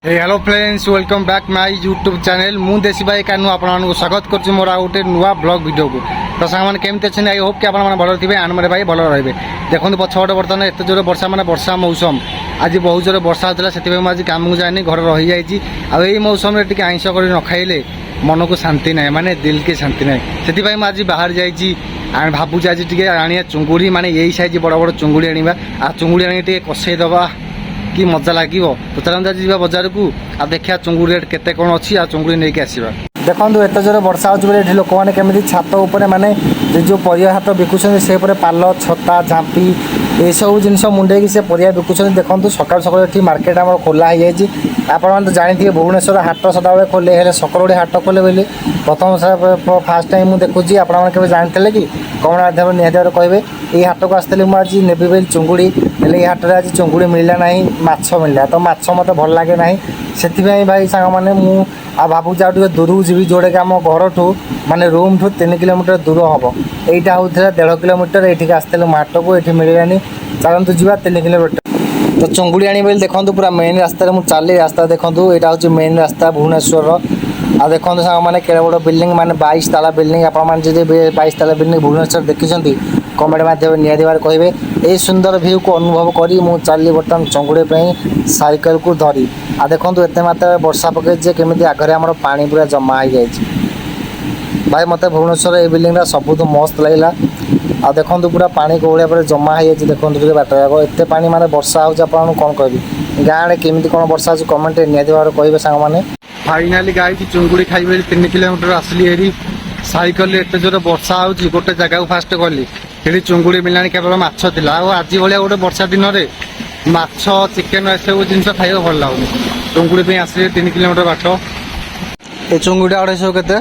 Hello friends welcome back my YouTube channel मु देसी भाई कानू आपको स्वागत कर मोर आउ गोटे नुआ ब्लॉग वीडियो को तो सांग केमती अच्छे आई होप कि आप भल थे आन मेरे भाई भल रे देखो पछपटे बर्तमान एत जोर वर्षा मैंने वर्षा मौसम आज बहुत जोर वर्षा होता से आज कम को जाए घर रही जाइए आई मौसम टी आइंस कर न खाइले मन को शांति ना माने दिल के शांति ना से आज बाहर जाइए भावुँ आज टे आनिया चुंगुड़ी माने यही साइज बड़ बड़ चुंगुड़ी आनिबा आ चुंगुड़ी आनी टे कसईदबा कि मजा लगे तो चलते आज जा बजार को आ देखा चुंगुड़ी रेट केते कौन अच्छी आ चुंगुड़ी नहीं के आसवा देखो एत जोर वर्षा हो लोक मैंने केमी छात उपर माने जो परिया हाट बिकुन से पाल छता झांपी ये सब जिन मुंडे से परिया बिकुन देखो सकाल सकाल ये मार्केट आम खोला हो जाए आपने तो जानते भुवनेश्वर हाट सदा बेले खोले हेल्ले सकरोड़ी हाट खोले बोली प्रथम फास्ट टाइम मुझे देखुची आपने जानते कि कौन माध्यम निहत कहे ये हाट को आसती मुझे नेबी बोली चुंगुड़ी हेल्ले हाट में आज चुंगुड़ी मिलला ना माछ मिलला तो माछ मत भल लगे ना से भाई सांग मैंने मुझे भावुँ आ दूर को जी जोड़े कि आम घर ठू माने रूम ठू 3 किलोमीटर दूर हम यहाँ होता 1.5 किलोमीटर ये आसते हाट को ये मिललानी चलतु जी 3 किलोमीटर तो चुंगुड़ी आनी बोली देखो पूरा मेन रास्ता मुझे चली रास्ता देखो यहाँ हूँ मेन रास्ता भुवनेश्वर आ देखो सांग मैंने केड़े बड़ बिल्डिंग माने 22 ताला बिल्डिंग आपड़ी 22 ताला बिल्डिंग भुवनेश्वर देखी कमेंट माध्यम निहाती कहे ये सुंदर व्यू को अनुभव करी मुझे चली बर्तमान चुंगुड़ी साइकेल को धरी आ देखो एत मात्रा वर्षा पकड़े केमी आगे आम पानी पूरा जमा हो जाए भाई मत भुवनेश्वर ये बिल्डिंग सबुठ मस्त लगे आ देखो पूरा पानी कौलिया पर जमा हो जाए देखो बाट जाक एत पानी माने वर्षा हो कौन कह गाँव केमी कौन वर्षा हो कमेंट निहाती कहे सांग मैंने फाइनाली गाई चुंगुड़ी खाइबे 3 किलोमीटर आसली हेरी साइकेल एत जोर वर्षा हो गोटे जगह फास्ट गली ये चुंगुड़ी मिलानी केवल माछ थिला आज भाया गोटे वर्षा दिन में माछ चिकेन एसबू जिन खाइबा भल लगुनि चुंगुड़ी आसली 3 किलोमीटर बाट ये चुंगुड़ी 250 केते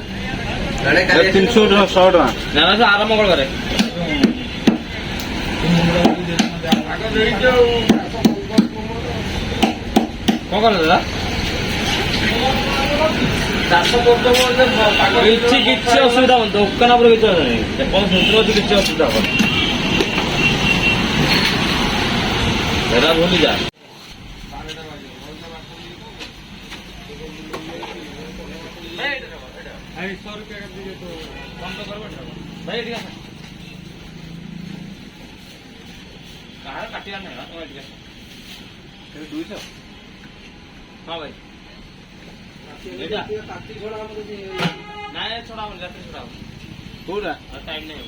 300 କିଛି ଅସୁବିଧା ହବନି ଦୋକାନ ଉପରେ କିଛି ଅସୁବିଧା ହବନି ଏରା ଭୁଲି ଯା କାଟିବାର ନାହିଁ 200 ହଁ ଭାଇ ना छोड़ा पूरा टाइम नहीं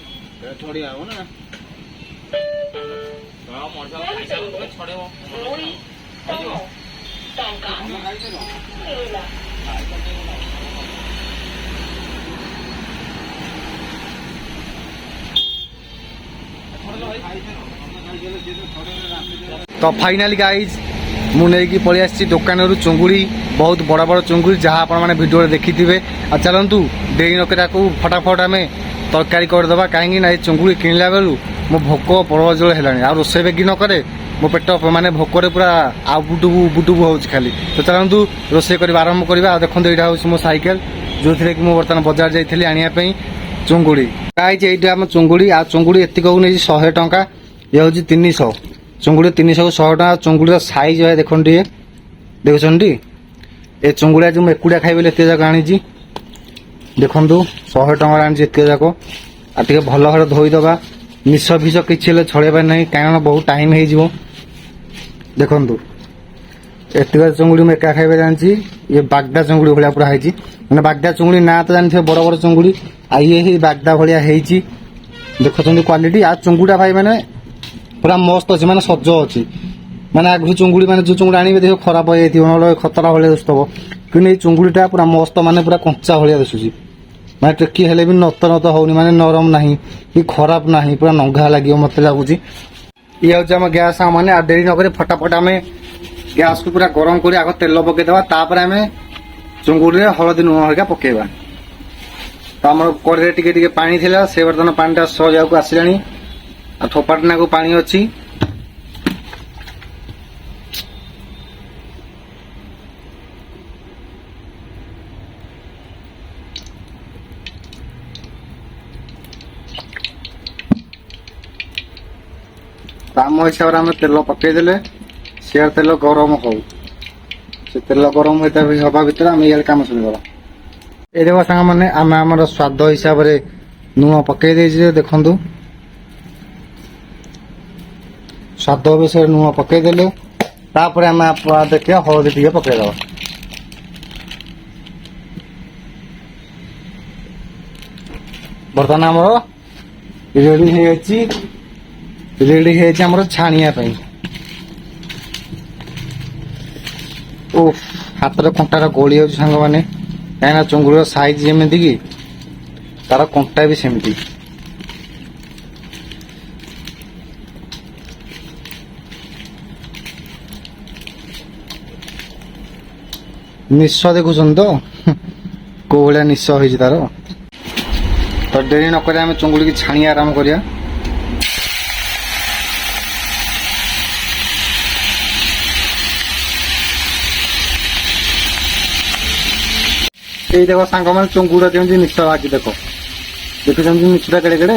छोड़ी आओ ना छोड़े तो फाइनाली गाइज मुझे पलि आसी दुकान चुंगुड़ी बहुत बड़ बड़ चुंगुड़ी जहाँ आपने वीडियो देखी थे आ चलतु डेरी नक फटाफट आम तरकारी करदे कहीं ना चुंगुड़ी किणला बेलू मो भोक प्रबल जोर है आ रोसे बेगी न करे मो पेट माने भोकर पूरा बुटुबु बुटुबु हो खाली तो चलतु रोसे कर आरंभ करवा देखो यहाँ हूँ मो साइकेल जो थी कि बर्तमान बजार जाइली आने चुंगुड़ी ये आम चुंगुड़ी आ चुंगुड़ी एतिक नहीं 100 टंका ये हूँ 300 चुंगुड़ी 300 100 टका चुंगुड़ी साइज है देखो देखुंट ये चुंगुड़ी आज मुझे एकुड़ा खाइबे एत जाक आनी देखु 100 टଙ୍କା आनी एत जाक आगे भल भाव धोईदबा निश फिश किसी छड़ेबार ना कारण बहुत टाइम हो देखु एत चुंगुड़ी मुझे एका खाइबे जानी ये बागदा चुंगुड़ी भाया पूरा है मैंने बागदा चुंगुड़ी ना तो जानते बड़ बड़ चुंगुड़ी आ ये बागदा भाया देखुं क्वालिटी आ चुंगुड़ा भाई मैंने पूरा मस्त अच्छे मैंने सज अच्छी मैंने आगु चुंगुड़ी मैंने जो चुंगुड़ी आने देख खराब हो जाए खतरा भाया दिशुव कि चुंगुड़ीटा पूरा मस्त माने पूरा कंचा भाया दिशुची मैं टेकी हेले भी नत नत होनी माने नरम नहीं कि खराब नहीं पूरा नंगा लगे मत लगुच ये हूँ आम गैस मैंने डेरी नक फटाफट आम गैस को पूरा गरम कर आग तेल पकईदे तापर आम चुंगुड़ी हलदी लुण हरिका पकेबा तो आम कड़े टे पानी थिला से बर्तमान पानीटा सजा को आसलानी आ थोपाटना को पानी अच्छी आम हिसाब से आम तेल पकईदे सियार तेल गरम हो से ତେଲ ଗରମ ହବା ଭିତରେ ଆମେ ଇଆଡେ କାମ ଶୁଣିବା। এই ଦେଖ ସାଙ୍ଗମାନେ ଆମେ ଆମର ସ୍ୱାଦ ହିସାବରେ ଲୁଣ ପକେଇ ଦେଇଛେ। ଦେଖନ୍ତୁ ସ୍ୱାଦ ବିଷୟରେ ଲୁଣ ପକେଇଦେଲେ ତାପରେ ଆମେ ଦେଖିବା ହଳଦୀ ଟିକେ ପକେଇଦବା। ବର୍ତ୍ତମାନ ଆମର ରେଡି ହେଇଯାଇଛି ଆମର ଛାଣିବା ପାଇଁ। ଓ ହାତରେ କଣ୍ଟାର ଗଳି ଯାଉଛି ସାଙ୍ଗମାନେ, କାହିଁକିନା ଚୁଙ୍ଗୁଡିର ସାଇଜ ଯେମିତି କି ତାର କଣ୍ଟା ବି ସେମିତି। ନିଶ ଦେଖୁଛନ୍ତି ତ କୋଉ ଭଳିଆ ନିଶ ହେଇଛି ତାର। ତ ଡେରି ନକରି ଆମେ ଚୁଙ୍ଗୁଡିକି ଛାଣିବା ଆରମ୍ଭ କରିବା। এই দেখো ସାଙ୍ଗମାନେ ଚୁଙ୍ଗୁଡ କେମିତି ନିଶ ବାକି ଦେଖୁଛନ୍ତି ନିଶଟା କେଡେ କେଡେ।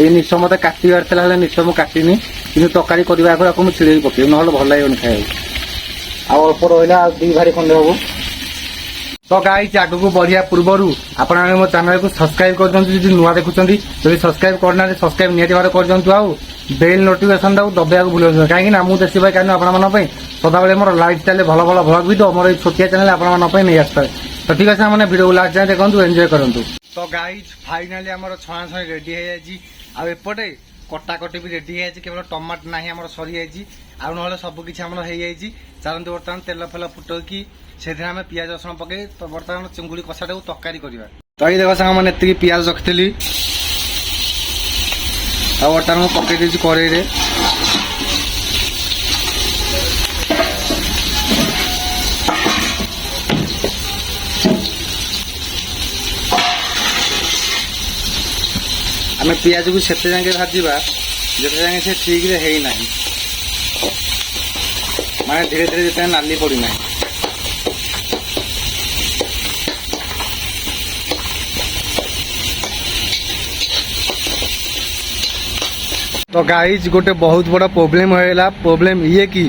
ଏଇ ନିଶ ମତେ କାଟିବାର ଥିଲା, ହେଲେ ନିଶ ମୁଁ କାଟିନି, କିନ୍ତୁ ତରକାରୀ କରିବା ଆଗରୁ ଆକୁ ମୁଁ ଛିଡେଇକି ପକେଇବି, ନହେଲେ ଭଲ ଲାଗିବନି ଖାଇବାକୁ। ଆଉ ଅଳ୍ପ ରହିଲା, ଆଉ 2 ଭାରି ଖଣ୍ଡେ ହବ। ତ ଗାଇସ୍ ଆଗକୁ ବଢିବା ପୂର୍ବରୁ ଆପଣ ମୋ ଚ୍ୟାନେଲକୁ ସବସ୍କ୍ରାଇବ କରିଦିଅନ୍ତୁ ଯଦି ନୂଆ ଦେଖୁଛନ୍ତି। ଯଦି ସବସ୍କ୍ରାଇବ କରିନାହାନ୍ତି ସବସ୍କ୍ରାଇବ ନିହାତି ଭାବରେ କରିଦିଅନ୍ତୁ। ଆଉ ବେଲ ନୋଟିଫିକେସନଟାକୁ ଦବାଇବାକୁ ଭୁଲନ୍ତୁ, କାହିଁକି ନା ମୁଁ ଦେଶୀ ଭାଇ କାରଣ ଆପଣମାନଙ୍କ ପାଇଁ ସଦାବେଳେ ମୋର ଲାଇଫ ଷ୍ଟାଇଲରେ ଭଲ ଭଲ ଭ୍ଲଗ ଭିଡିଓ ମୋର ଏଇ ଛୋଟିଆ ଚ୍ୟାନେଲ ଆପଣମାନଙ୍କ ପାଇଁ ନେଇ ଆସିଥାଏ। ତ ଠିକ ଅଛି, ମାନେ ଭିଡିଓକୁ ଲାଷ୍ଟ ଯାଏଁ ଦେଖନ୍ତୁ, ଏନ୍ଜୟ କରନ୍ତୁ। ତ ଗାଇସ୍ ଫାଇନାଲି ଆମର ଛଣାଛଣି ରେଡି ହେଇଯାଇଛି। ଆଉ ଏପଟେ କଟାକଟି ବି ରେଡି ହେଇଯାଇଛି, କେବଳ ଟମାଟୋ ନାହିଁ ଆମର ସରିଯାଇଛି, ଆଉ ନହେଲେ ସବୁ କିଛି ଆମର ହେଇଯାଇଛି। ଚାଲନ୍ତୁ ବର୍ତ୍ତମାନ ତେଲ ଫେଲ ଫୁଟେଇକି ସେଥିରେ ଆମେ ପିଆଜ ରସୁଣ ପକେଇ ବର୍ତ୍ତମାନ ଚିଙ୍ଗୁଡି କଷାଟାକୁ ତରକାରୀ କରିବା। ତ ଏଇ ଦେଖ ସାଙ୍ଗମାନେ ଏତିକି ପିଆଜ ରଖିଥିଲି, ଆଉ ବର୍ତ୍ତମାନ ମୁଁ ପକେଇ ଦେଇଛି କড়େଇରେ। ଆମେ ପିଆଜକୁ ସେତେ ଯାକେ ଭାଜିବା ଯେତେ ଯାକେ ସେ ଠିକରେ ହେଇନାହିଁ, ମାନେ ଧୀରେ ଧୀରେ ଯେତେ ନାଲି ପଡିନାହିଁ। ତ ଗାଇଜ ଗୋଟେ ବହୁତ ବଡ଼ ପ୍ରୋବ୍ଲେମ ହେଇଗଲା। ପ୍ରୋବ୍ଲେମ ଇଏ କି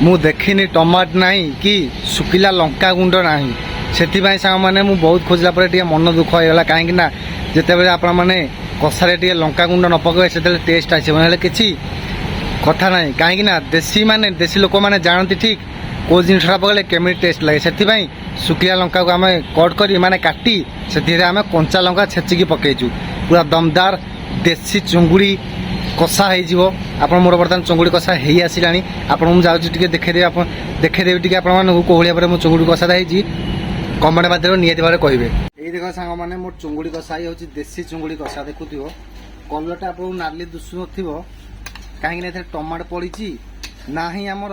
ମୁଁ ଦେଖିନି ଟମାଟୋ ନାହିଁ କି ଶୁଖିଲା ଲଙ୍କା ଗୁଣ୍ଡ ନାହିଁ। ସେଥିପାଇଁ ସାଙ୍ଗମାନେ ମୁଁ ବହୁତ ଖୋଜିଲା ପରେ ଟିକେ ମନ ଦୁଃଖ ହେଇଗଲା, କାହିଁକି ନା ଯେତେବେଳେ ଆପଣମାନେ କଷାରେ ଟିକେ ଲଙ୍କା ଗୁଣ୍ଡ ନ ପକାଇବେ ସେତେବେଳେ ଟେଷ୍ଟ ଆସିବ, ହେଲେ କିଛି କଥା ନାହିଁ। କାହିଁକି ନା ଦେଶୀ ଲୋକମାନେ ଜାଣନ୍ତି ଠିକ କେଉଁ ଜିନିଷଟା ପକାଇଲେ କେମିତି ଟେଷ୍ଟ ଲାଗେ। ସେଥିପାଇଁ ଶୁଖିଲା ଲଙ୍କାକୁ ଆମେ କଟ୍ କରି ମାନେ କାଟି ସେଥିରେ ଆମେ କଞ୍ଚା ଲଙ୍କା ଛେଚିକି ପକାଇଛୁ। ପୁରା ଦମଦାର ଦେଶୀ ଚୁଙ୍ଗୁଡ଼ି କଷା ହେଇଯିବ। ଆପଣ ମୋର ବର୍ତ୍ତମାନ ଚୁଙ୍ଗୁଡ଼ି କଷା ହେଇ ଆସିଲାଣି, ଆପଣଙ୍କୁ ମୁଁ ଯାଉଛି ଟିକେ ଦେଖେଇଦେବି ଟିକେ ଆପଣମାନଙ୍କୁ କୋଉ ଭଳିଆ ଭାବରେ ମୋ ଚୁଙ୍ଗୁଡ଼ି କଷାଟା ହେଇଛି। କମେଣ୍ଟ ମାଧ୍ୟମରେ ନିହାତି ଭାବରେ କହିବେ। ଏଇ ଦେଖ ସାଙ୍ଗମାନେ ମୋର ଚୁଙ୍ଗୁଡ଼ି କଷା ହେଉଛି ଦେଶୀ ଚୁଙ୍ଗୁଡ଼ି କଷା। ଦେଖୁଥିବ କଲରଟା ଆପଣଙ୍କୁ ନାଲି ଦିଶୁନଥିବ, କାହିଁକିନା ଏଥିରେ ଟମାଟୋ ପଡ଼ିଛି ନାହିଁ, ଆମର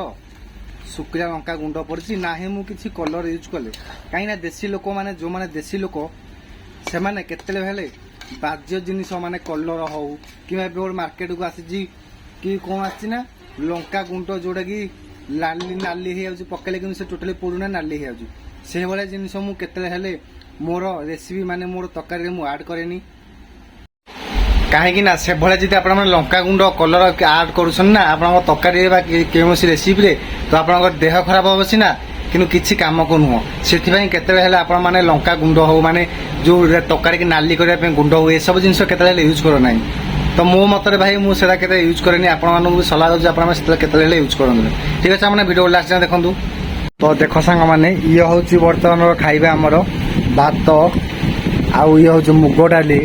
ଶୁଖିଲା ଲଙ୍କା ଗୁଣ୍ଡ ପଡ଼ିଛି ନାହିଁ, ମୁଁ କିଛି କଲର ୟୁଜ୍ କଲେ। କାହିଁକିନା ଦେଶୀ ଲୋକମାନେ ଯେଉଁମାନେ ଦେଶୀ ଲୋକ ସେମାନେ କେତେବେଳେ ହେଲେ ବାଜ୍ୟ ଜିନିଷ ମାନେ କଲର ହଉ କିମ୍ବା ଏବେ ଗୋଟେ ମାର୍କେଟକୁ ଆସିଛି କି କ'ଣ ଆସିଛି ନା ଲଙ୍କା ଗୁଣ୍ଡ ଯୋଉଟାକି ନାଲି ହେଇଯାଉଛି, ପକେଇଲେ କିନ୍ତୁ ସେ ଟୋଟାଲି ପୋଡୁନା ନାଲି ହେଇଯାଉଛି। ସେଇଭଳିଆ ଜିନିଷ ମୁଁ କେତେବେଳେ ହେଲେ ମୋର ରେସିପି ମାନେ ମୋର ତରକାରୀରେ ମୁଁ ଆଡ୍ କରେନି, କାହିଁକି ନା ସେଭଳିଆ ଯଦି ଆପଣମାନେ ଲଙ୍କା ଗୁଣ୍ଡ କଲର ଆଡ୍ କରୁଛନ୍ତି ନା ଆପଣଙ୍କ ତରକାରୀରେ ବା କୌଣସି ରେସିପିରେ, ତ ଆପଣଙ୍କ ଦେହ ଖରାପ ହବ ସିନା କିନ୍ତୁ କିଛି କାମକୁ ନୁହଁ। ସେଥିପାଇଁ କେତେବେଳେ ହେଲେ ଆପଣମାନେ ଲଙ୍କା ଗୁଣ୍ଡ ହଉ ମାନେ ଯୋଉ ତରକାରୀକି ନାଲି କରିବା ପାଇଁ ଗୁଣ୍ଡ ହଉ ଏସବୁ ଜିନିଷ କେତେବେଳେ ହେଲେ ୟୁଜ୍ କର ନାହିଁ। ତ ମୋ ମତରେ ଭାଇ ମୁଁ ସେଟା କେତେ ୟୁଜ୍ କରେନି, ଆପଣମାନଙ୍କୁ ସଲାହ ଦେଉଛି ଆପଣମାନେ ସେତେବେଳେ କେତେବେଳେ ହେଲେ ୟୁଜ୍ କରନ୍ତୁ। ଠିକ ଅଛି, ଆପଣ ଭିଡ଼ିଓ ଲାଷ୍ଟ ଯାଏଁ ଦେଖନ୍ତୁ। ତ ଦେଖ ସାଙ୍ଗମାନେ ଇଏ ହେଉଛି ବର୍ତ୍ତମାନର ଖାଇବା ଆମର ଭାତ, ଆଉ ଇଏ ହେଉଛି ମୁଗ ଡାଲି,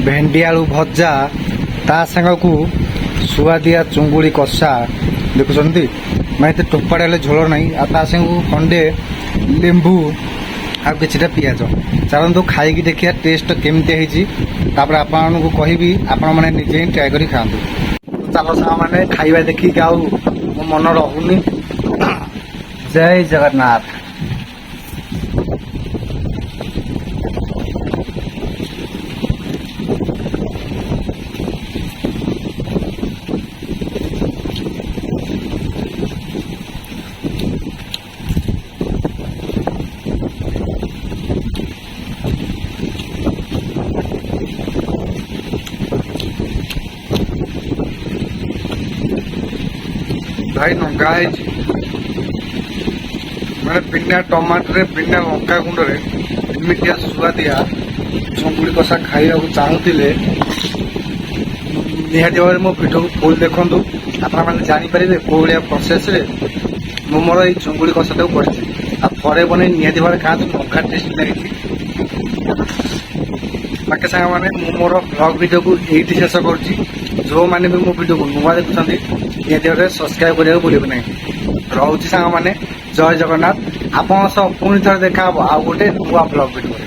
ଭେଣ୍ଡି ଆଳୁ ଭଜା, ତା ସାଙ୍ଗକୁ ସୁଆଦିଆ ଚୁଙ୍ଗୁଡ଼ି କଷା। ଦେଖୁଛନ୍ତି ମାନେ ଏତେ ଟୋପାଟେ ହେଲେ ଝୋଳ ନାହିଁ, ଆଉ ତା ସାଙ୍ଗକୁ ଖଣ୍ଡେ ଲେମ୍ବୁ ଆଉ କିଛିଟା ପିଆଜ। ଚାଲନ୍ତୁ ଖାଇକି ଦେଖିବା ଟେଷ୍ଟ କେମିତି ହେଇଛି, ତାପରେ ଆପଣମାନଙ୍କୁ କହିବି, ଆପଣମାନେ ନିଜେ ହିଁ ଟ୍ରାଏ କରି ଖାଆନ୍ତୁ। ଚାଲ ସାଙ୍ଗମାନେ ଖାଇବା ଦେଖିକି ଆଉ ମୋ ମନ ରହୁନି। ଜୟ ଜଗନ୍ନାଥ। ଭାଇ ନଙ୍କା ହେଇଛି, ମାନେ ବିନା ଟମାଟୋରେ ବିନା ଲଙ୍କା ଗୁଣ୍ଡରେ ଏମିତିଆ ସୁଆଦିଆ ଚିଙ୍ଗୁଡ଼ି କଷା ଖାଇବାକୁ ଚାହୁଁଥିଲେ ନିହାତି ଭାବରେ ମୋ ଭିଡ଼ିଓକୁ ଫୁଲ୍ ଦେଖନ୍ତୁ। ଆପଣମାନେ ଜାଣିପାରିବେ କୋଉ ଭଳିଆ ପ୍ରୋସେସ୍ରେ ମୁଁ ମୋର ଏଇ ଚିଙ୍ଗୁଡ଼ି କଷାଟାକୁ କରିଛି। ଆଉ ଥରେ ବନେଇ ନିହାତି ଭାବରେ ଖାଆନ୍ତୁ, ଲଙ୍କା ଟେଷ୍ଟ ଲାଗିଛି। ବାକି ସାଙ୍ଗମାନେ ମୁଁ ମୋର ବ୍ଲଗ୍ ଭିଡ଼ିଓକୁ ଏଇଠି ଶେଷ କରୁଛି। ଯେଉଁମାନେ ବି ମୋ ଭିଡ଼ିଓକୁ ନୂଆ ଦେଖୁଛନ୍ତି ନିହାତି ଭାବରେ ସବସ୍କ୍ରାଇବ୍ କରିବାକୁ ଭୁଲିବେ ନାହିଁ। ରହୁଛି ସାଙ୍ଗମାନେ, ଜୟ ଜଗନ୍ନାଥ। ଆପଣଙ୍କ ସହ ପୁଣି ଥରେ ଦେଖା ହବ ଆଉ ଗୋଟେ ନୂଆ ବ୍ଲଗ୍ ଭିଡ଼ିଓରେ।